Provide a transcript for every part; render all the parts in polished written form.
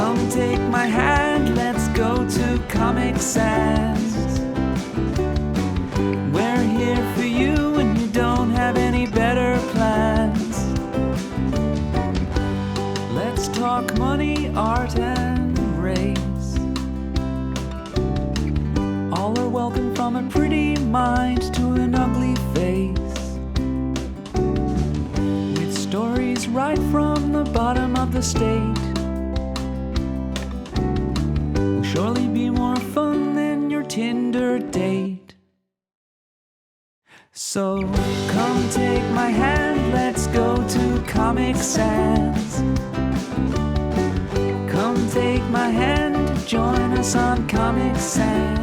Come take my hand, let's go to Comic Sans. We're here for you when you don't have any better plans. Let's talk money, art, and race. All are welcome, from a pretty mind to an ugly face, with stories right from the bottom of the state. Will surely be more fun than your Tinder date. So come take my hand, let's go to Comic Sans. Come take my hand, join us on Comic Sans.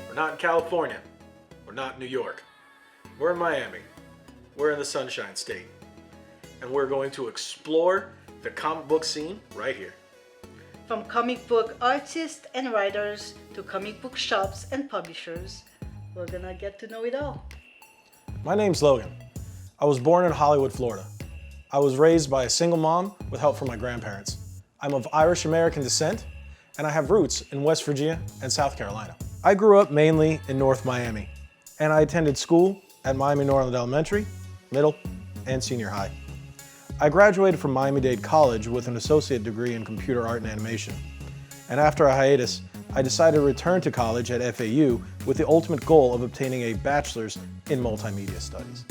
We're not in California. We're not in New York. We're in Miami. We're in the Sunshine State. And we're going to explore the comic book scene right here. From comic book artists and writers to comic book shops and publishers, we're gonna get to know it all. My name's Logan. I was born in Hollywood, Florida. I was raised by a single mom with help from my grandparents. I'm of Irish American descent, and I have roots in West Virginia and South Carolina. I grew up mainly in North Miami, and I attended school at Miami Norland Elementary, middle, and senior high. I graduated from Miami-Dade College with an associate degree in computer art and animation. And after a hiatus, I decided to return to college at FAU with the ultimate goal of obtaining a bachelor's in multimedia studies.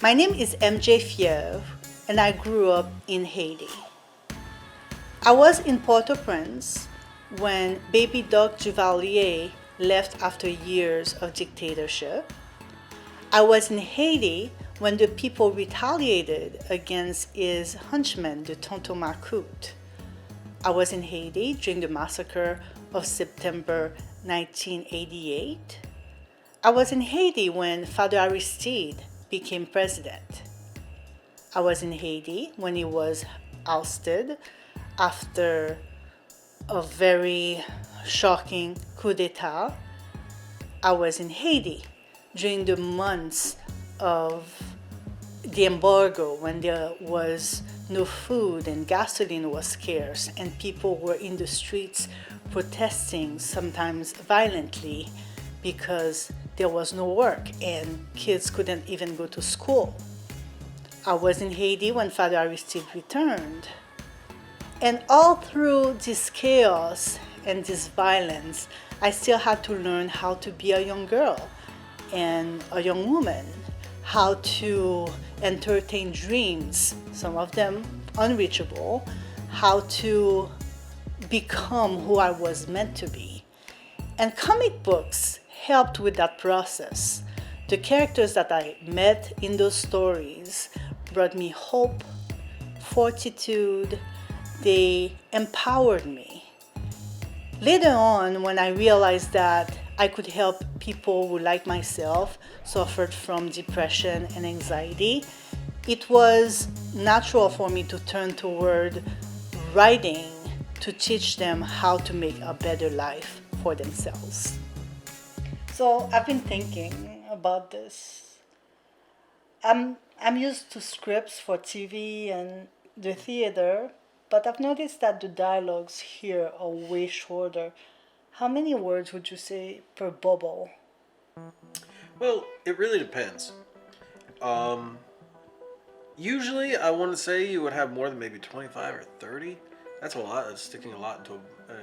My name is MJ Fievre, and I grew up in Haiti. I was in Port-au-Prince when baby Doc Duvalier left after years of dictatorship. I was in Haiti when the people retaliated against his henchman, the Tonton Marcoute. I was in Haiti during the massacre of September 1988. I was in Haiti when Father Aristide became president. I was in Haiti when he was ousted after a very shocking coup d'etat. I was in Haiti during the months of the embargo, when there was no food and gasoline was scarce and people were in the streets protesting, sometimes violently, because there was no work and kids couldn't even go to school. I was in Haiti when Father Aristide returned. And all through this chaos and this violence, I still had to learn how to be a young girl and a young woman, how to entertain dreams, some of them unreachable, how to become who I was meant to be. And comic books helped with that process. The characters that I met in those stories brought me hope, fortitude. They empowered me. Later on, when I realized that I could help people who, like myself, suffered from depression and anxiety, it was natural for me to turn toward writing to teach them how to make a better life for themselves. So I've been thinking about this. I'm used to scripts for TV and the theater, but I've noticed that the dialogues here are way shorter. How many words would you say per bubble? Well, it really depends. Usually, I want to say you would have more than maybe 25 or 30. That's a lot. That's sticking a lot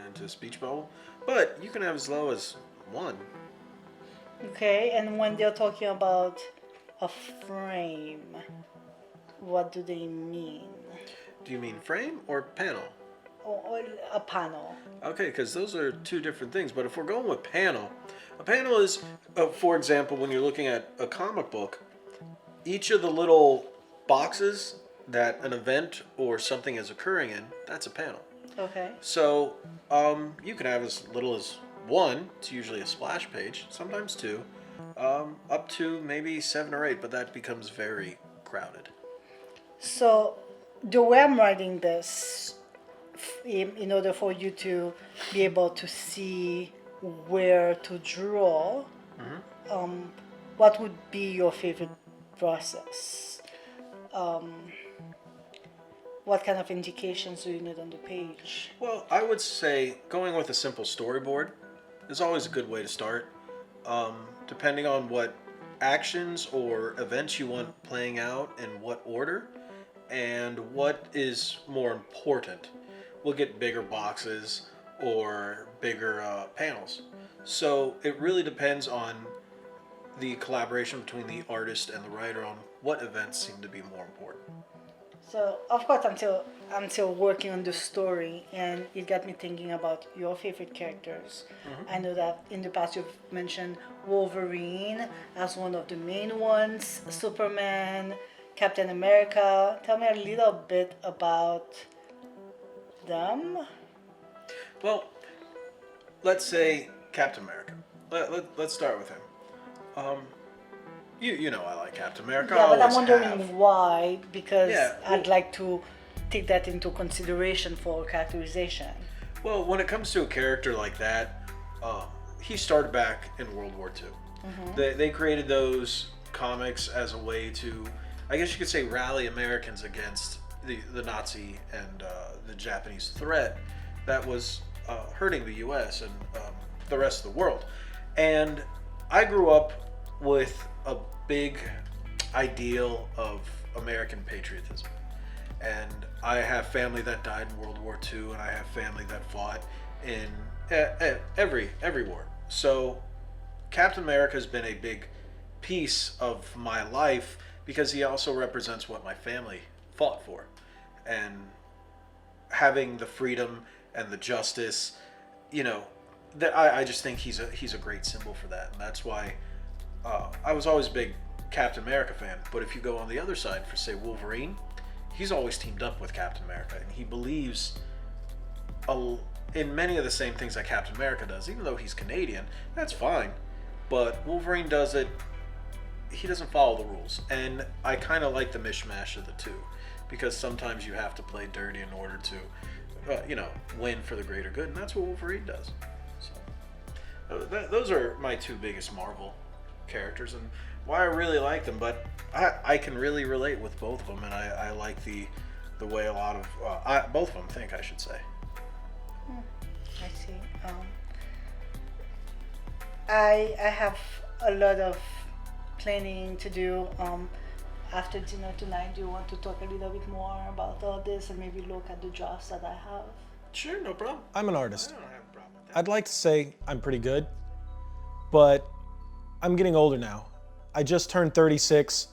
into a speech bubble. But you can have as low as 1. Okay, and when they're talking about a frame, what do they mean? Do you mean frame or panel? Or a panel. Okay, because those are two different things. But if we're going with panel, a panel is, for example, when you're looking at a comic book, each of the little boxes that an event or something is occurring in, that's a panel. Okay. So you can have as little as one, it's usually a splash page, sometimes two, up to maybe 7 or 8, but that becomes very crowded. So the way I'm writing this, in order for you to be able to see where to draw, what would be your favorite process? What kind of indications do you need on the page? Well, I would say going with a simple storyboard is always a good way to start. Depending on what actions or events you want playing out in what order and what is more important, we'll get bigger boxes or bigger panels. So it really depends on the collaboration between the artist and the writer on what events seem to be more important. So of course I'm still working on the story, and it got me thinking about your favorite characters. I know that in the past you've mentioned Wolverine as one of the main ones, Superman, Captain America. Tell me a little bit about them. Well, let's say Captain America. Let's start with him. You know I like Captain America. Yeah, I but I'm always wondering have. why, because Yeah, I'd like to take that into consideration for characterization. Well, when it comes to a character like that, he started back in World War II. They created those comics as a way to, I guess you could say, rally Americans against the Nazi and the Japanese threat that was hurting the U.S. and the rest of the world. And I grew up with a big ideal of American patriotism. And I have family that died in World War II, and I have family that fought in every war. So Captain America has been a big piece of my life because he also represents what my family fought for. And having the freedom and the justice, that I just think he's a great symbol for that. And that's why I was always a big Captain America fan. But if you go on the other side for, say, Wolverine, he's always teamed up with Captain America, and he believes in many of the same things that Captain America does. Even though he's Canadian, that's fine. But Wolverine does it, he doesn't follow the rules. And I kind of like the mishmash of the two, because sometimes you have to play dirty in order to, win for the greater good, and that's what Wolverine does. So those are my two biggest Marvel characters, and why I really like them. But I can really relate with both of them, and I like the way a lot of both of them think, I should say. I see. I have a lot of planning to do after dinner tonight. Do you want to talk a little bit more about all this and maybe look at the drafts that I have? Sure, no problem. I'm an artist. I don't have a problem with that. I'd like to say I'm pretty good, but I'm getting older now. I just turned 36,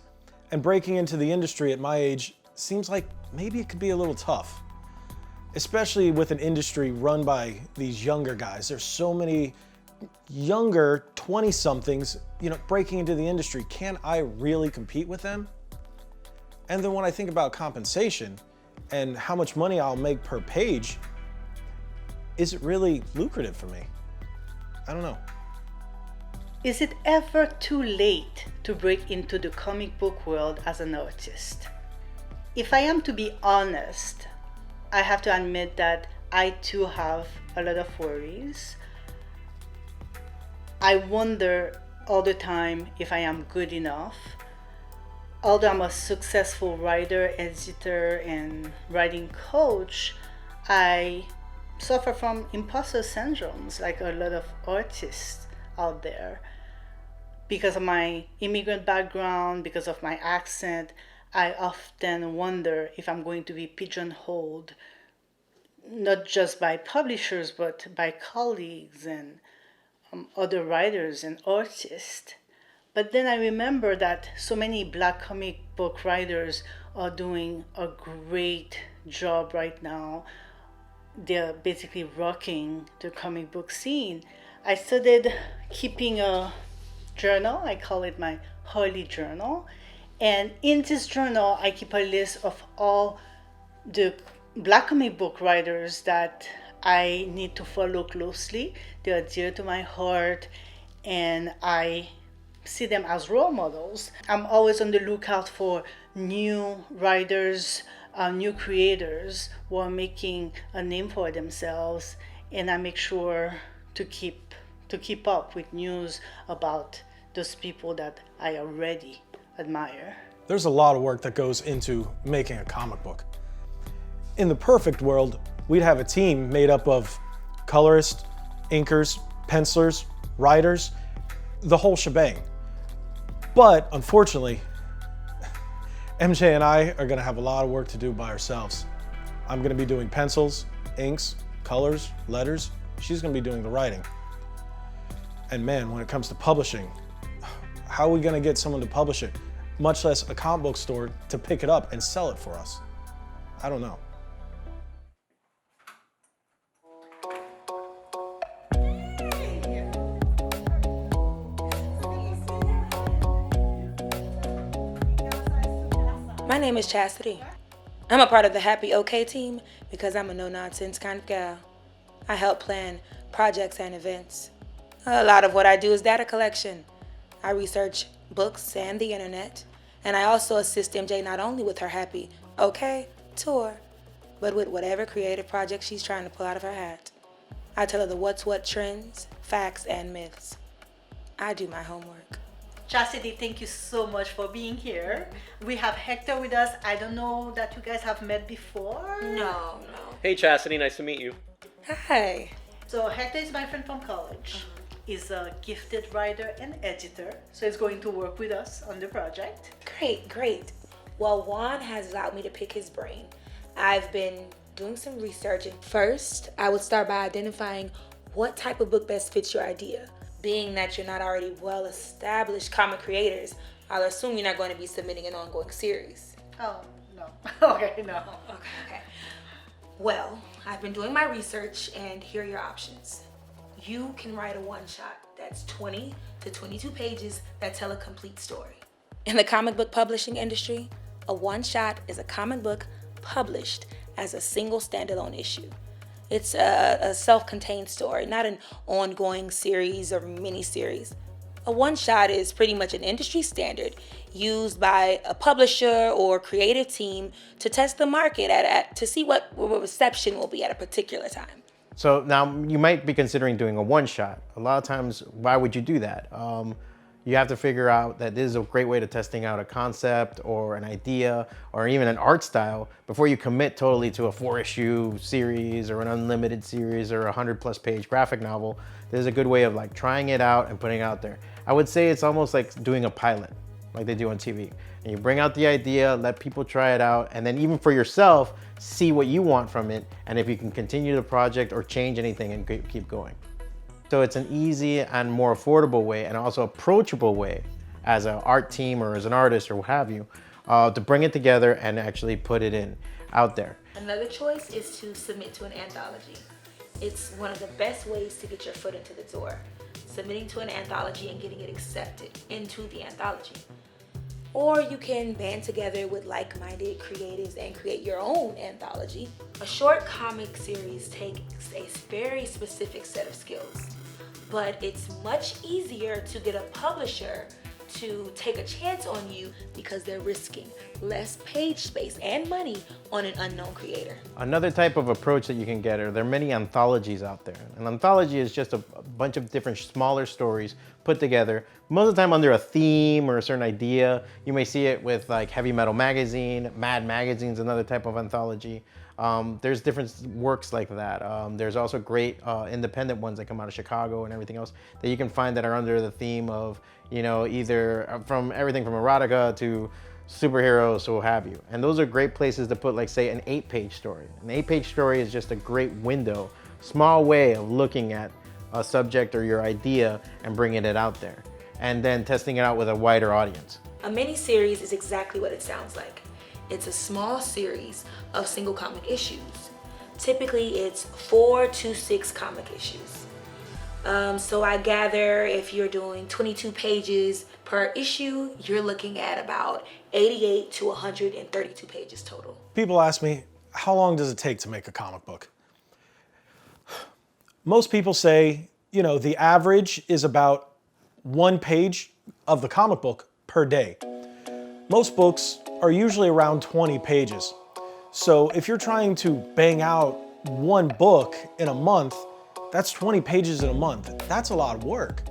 and breaking into the industry at my age seems like maybe it could be a little tough, especially with an industry run by these younger guys. There's so many younger 20-somethings, breaking into the industry. Can I really compete with them? And then when I think about compensation and how much money I'll make per page, is it really lucrative for me? I don't know. Is it ever too late to break into the comic book world as an artist? If I am to be honest, I have to admit that I too have a lot of worries. I wonder all the time if I am good enough. Although I'm a successful writer, editor, and writing coach, I suffer from imposter syndromes like a lot of artists out there. Because of my immigrant background, because of my accent, I often wonder if I'm going to be pigeonholed, not just by publishers, but by colleagues and other writers and artists. But then I remember that so many Black comic book writers are doing a great job right now. They're basically rocking the comic book scene. I started keeping a journal. I call it my Harley journal. And in this journal, I keep a list of all the Black comic book writers that I need to follow closely. They are dear to my heart, and I see them as role models. I'm always on the lookout for new writers, new creators who are making a name for themselves, and I make sure to keep up with news about those people that I already admire. There's a lot of work that goes into making a comic book. In the perfect world, we'd have a team made up of colorists, inkers, pencilers, writers, the whole shebang. But unfortunately, MJ and I are gonna have a lot of work to do by ourselves. I'm gonna be doing pencils, inks, colors, letters. She's gonna be doing the writing. And man, when it comes to publishing, how are we gonna get someone to publish it? Much less a comic book store to pick it up and sell it for us. I don't know. My name is Chastity. I'm a part of the Happy OK team because I'm a no-nonsense kind of gal. I help plan projects and events. A lot of what I do is data collection. I research books and the internet, and I also assist MJ not only with her Happy OK tour, but with whatever creative project she's trying to pull out of her hat. I tell her the what's what trends, facts, and myths. I do my homework. Chastity, thank you so much for being here. We have Hector with us. I don't know that you guys have met before. No. Hey Chastity, nice to meet you. Hi. So Hector is my friend from college. He's a gifted writer and editor, so he's going to work with us on the project. Great. Well, Juan has allowed me to pick his brain. I've been doing some research. First, I would start by identifying what type of book best fits your idea. Being that you're not already well-established comic creators, I'll assume you're not going to be submitting an ongoing series. Oh, no. Okay, no. Okay. Well, I've been doing my research, and here are your options. You can write a one-shot that's 20 to 22 pages that tell a complete story. In the comic book publishing industry, a one-shot is a comic book published as a single standalone issue. It's a self-contained story, not an ongoing series or mini-series. A one-shot is pretty much an industry standard used by a publisher or creative team to test the market to see what reception will be at a particular time. So now you might be considering doing a one-shot. A lot of times, why would you do that? You have to figure out that this is a great way to testing out a concept or an idea or even an art style before you commit totally to a 4-issue series or an unlimited series or a 100+ page graphic novel. This is a good way of like trying it out and putting it out there. I would say it's almost like doing a pilot, like they do on TV. And you bring out the idea, let people try it out, and then even for yourself, see what you want from it, and if you can continue the project or change anything and keep going. So it's an easy and more affordable way and also approachable way as an art team or as an artist or what have you, to bring it together and actually put it out there. Another choice is to submit to an anthology. It's one of the best ways to get your foot into the door, submitting to an anthology and getting it accepted into the anthology. Or you can band together with like-minded creatives and create your own anthology. A short comic series takes a very specific set of skills, but it's much easier to get a publisher to take a chance on you because they're risking less page space and money on an unknown creator. Another type of approach that you can get there are many anthologies out there. An anthology is just a bunch of different smaller stories put together, most of the time under a theme or a certain idea. You may see it with like Heavy Metal Magazine, Mad Magazine's another type of anthology. There's different works like that. There's also great independent ones that come out of Chicago and everything else that you can find that are under the theme of, you know, either from everything from erotica to superheroes, so what have you. And those are great places to put, like, say, an 8-page story. An 8-page story is just a great window, small way of looking at a subject or your idea and bringing it out there, and then testing it out with a wider audience. A mini-series is exactly what it sounds like. It's a small series of single comic issues. Typically, it's 4 to 6 comic issues. So I gather if you're doing 22 pages per issue, you're looking at about 88 to 132 pages total. People ask me, how long does it take to make a comic book? Most people say, you know, the average is about 1 page of the comic book per day. Most books are usually around 20 pages. So if you're trying to bang out 1 book in a month, that's 20 pages in a month. That's a lot of work.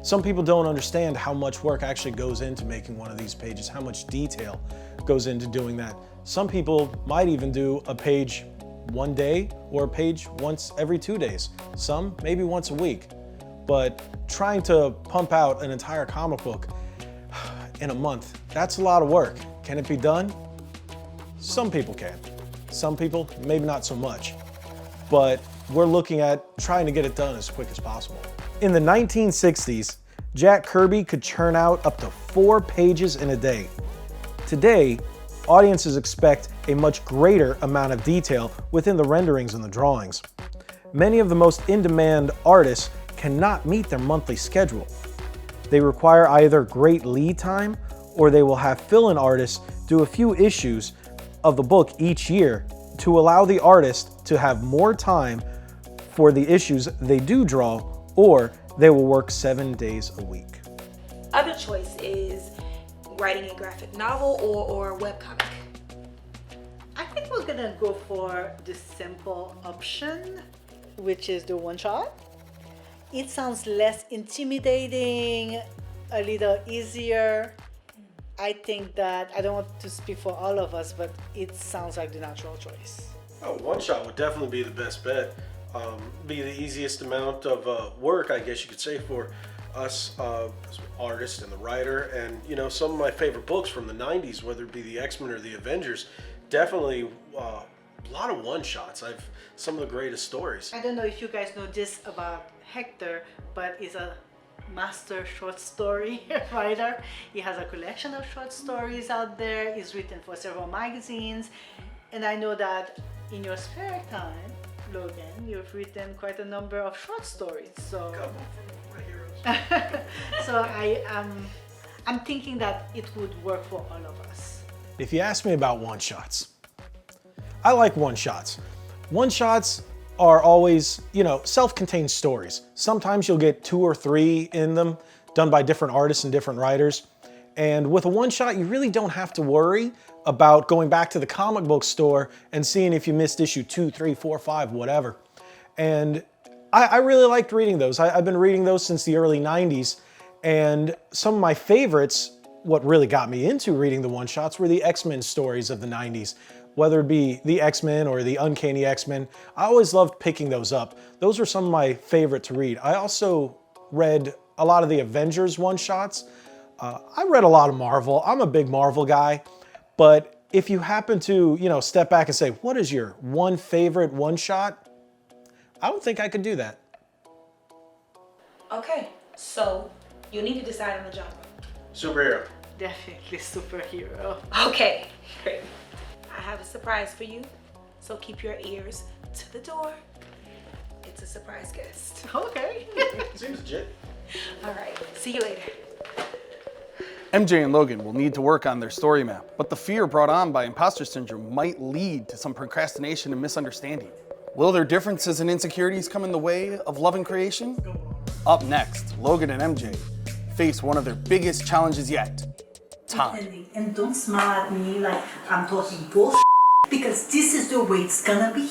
Some people don't understand how much work actually goes into making one of these pages, how much detail goes into doing that. Some people might even do a page 1 day or a page once every 2 days. Some maybe once a week. But trying to pump out an entire comic book in a month, that's a lot of work. Can it be done? Some people can. Some people, maybe not so much. But we're looking at trying to get it done as quick as possible. In the 1960s, Jack Kirby could churn out up to 4 pages in a day. Today, audiences expect a much greater amount of detail within the renderings and the drawings. Many of the most in-demand artists cannot meet their monthly schedule. They require either great lead time or they will have fill-in artists do a few issues of the book each year to allow the artist to have more time for the issues they do draw, or they will work 7 days a week. Other choice is writing a graphic novel or a webcomic. I think we're gonna go for the simple option, which is the one shot. It sounds less intimidating, a little easier. I think that, I don't want to speak for all of us, but it sounds like the natural choice. Oh, one shot would definitely be the best bet. Be the easiest amount of work, I guess you could say, for us as artist and the writer. And you know, some of my favorite books from the 90s, whether it be the X-Men or the Avengers, definitely a lot of one shots. I've some of the greatest stories. I don't know if you guys know this about Hector, but he's a master short story writer. He has a collection of short stories out there. He's written for several magazines. And I know that in your spare time, Logan, you've written quite a number of short stories. So, so I'm thinking that it would work for all of us. If you ask me about one-shots, I like one-shots. One-shots are always, you know, self-contained stories. Sometimes you'll get 2 or 3 in them, done by different artists and different writers. And with a one-shot, you really don't have to worry about going back to the comic book store and seeing if you missed issue 2, 3, 4, 5, whatever. And I really liked reading those. I've been reading those since the early 90s. And some of my favorites, what really got me into reading the one-shots, were the X-Men stories of the 90s. Whether it be the X-Men or the Uncanny X-Men, I always loved picking those up. Those are some of my favorite to read. I also read a lot of the Avengers one-shots. I read a lot of Marvel. I'm a big Marvel guy. But if you happen to, you know, step back and say, what is your one favorite one-shot? I don't think I could do that. Okay, so you need to decide on the genre. Superhero. Definitely superhero. Okay, great. I have a surprise for you, so keep your ears to the door. It's a surprise guest. Okay. Seems legit. All right, see you later. MJ and Logan will need to work on their story map, but the fear brought on by imposter syndrome might lead to some procrastination and misunderstanding. Will their differences and insecurities come in the way of love and creation? Up next, Logan and MJ face one of their biggest challenges yet, time. And don't smile at me like I'm talking bullshit, because this is the way it's gonna be.